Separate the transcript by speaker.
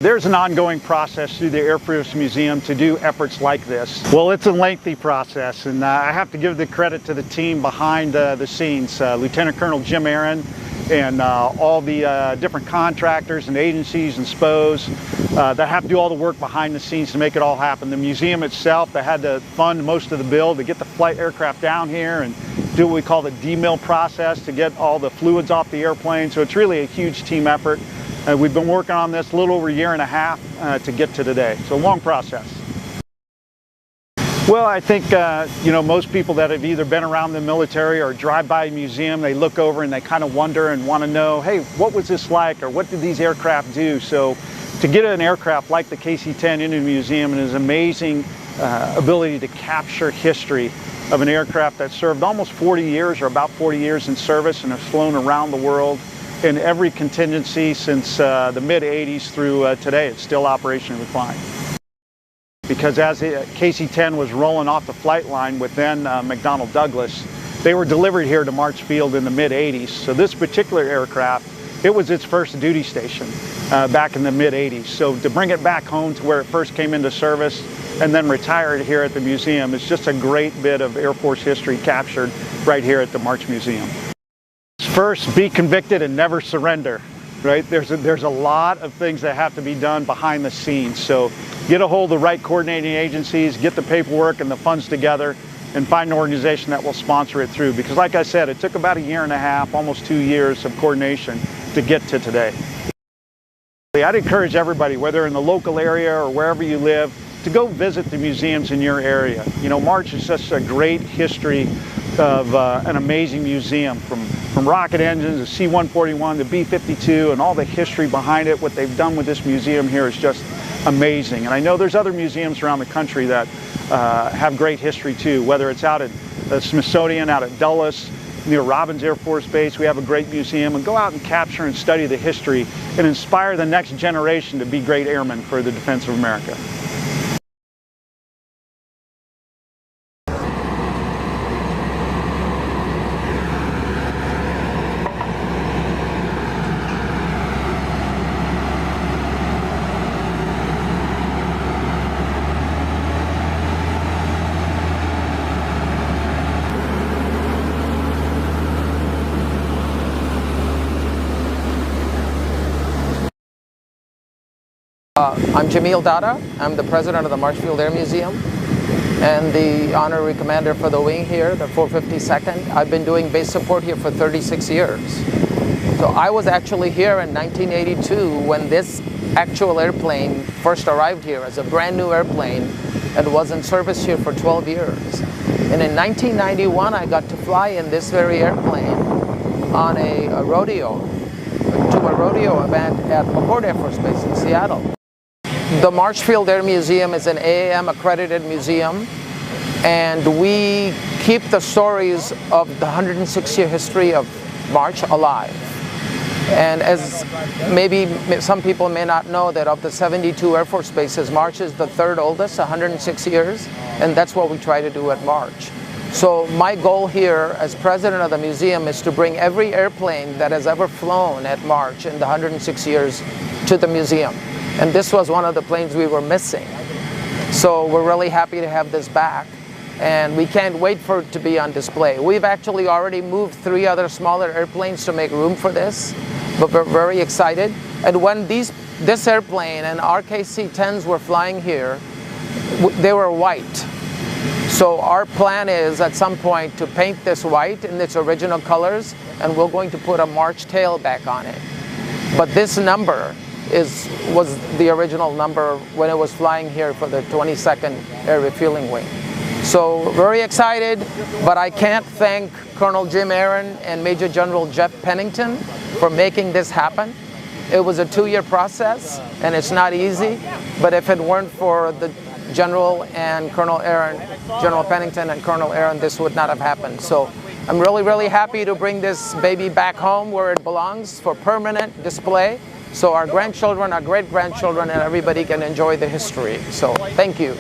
Speaker 1: There's an ongoing process through the Air Force Museum to do efforts like this. Well, it's a lengthy process, and I have to give the credit to the team behind the scenes, Lieutenant Colonel Jim Aaron, and all the different contractors and agencies and SPOs that have to do all the work behind the scenes to make it all happen. The museum itself, that had to fund most of the bill to get the flight aircraft down here and do what we call the demill process to get all the fluids off the airplane. So it's really a huge team effort. We've been working on this a little over a year and a half to get to today. So a long process. Well, I think, you know, most people that have either been around the military or drive by a museum, they look over and they kind of wonder and want to know, hey, what was this like, or what did these aircraft do? So to get an aircraft like the KC-10 into the museum is an amazing ability to capture history of an aircraft that served almost 40 years or about 40 years in service and has flown around the world in every contingency since the mid-80s through today. It's still operationally flying. Because as the KC-10 was rolling off the flight line with then McDonnell Douglas, they were delivered here to March Field in the mid-80s. So this particular aircraft, it was its first duty station back in the mid-80s. So to bring it back home to where it first came into service and then retire it here at the museum is just a great bit of Air Force history captured right here at the March Museum. First, be convicted and never surrender. Right? There's a lot of things that have to be done behind the scenes. So get a hold of the right coordinating agencies, get the paperwork and the funds together, and find an organization that will sponsor it through. Because like I said, it took about a year and a half, almost 2 years of coordination to get to today. I'd encourage everybody, whether in the local area or wherever you live, to go visit the museums in your area. You know, March is such a great history of an amazing museum, from rocket engines, the C-141, the B-52, and all the history behind it. What they've done with this museum here is just amazing. And I know there's other museums around the country that have great history too, whether it's out at the Smithsonian, out at Dulles, near Robins Air Force Base. We have a great museum, and go out and capture and study the history and inspire the next generation to be great airmen for the defense of America.
Speaker 2: I'm Jamil Dada. I'm the president of the March Field Air Museum and the honorary commander for the wing here, the 452nd. I've been doing base support here for 36 years. So I was actually here in 1982 when this actual airplane first arrived here as a brand new airplane and was in service here for 12 years. And in 1991 I got to fly in this very airplane on a rodeo event at McCord Air Force Base in Seattle. The March Field Air Museum is an AAM accredited museum, and we keep the stories of the 106-year history of March alive. And as maybe some people may not know, that of the 72 Air Force bases, March is the third oldest, 106 years, and that's what we try to do at March. So my goal here as president of the museum is to bring every airplane that has ever flown at March in the 106 years to the museum. And this was one of the planes we were missing. So we're really happy to have this back, and we can't wait for it to be on display. We've actually already moved 3 other smaller airplanes to make room for this, but we're very excited. And when this airplane and our KC-10s were flying here, they were white. So our plan is at some point to paint this white in its original colors, and we're going to put a March tail back on it. But this number was the original number when it was flying here for the 22nd Air Refueling Wing. So very excited, but I can't thank Colonel Jim Aaron and Major General Jeff Pennington for making this happen. It was a 2-year process, and it's not easy, but if it weren't for the General and Colonel Aaron, General Pennington and Colonel Aaron, this would not have happened. So I'm really happy to bring this baby back home where it belongs for permanent display, so our grandchildren, our great-grandchildren, and everybody can enjoy the history. So thank you.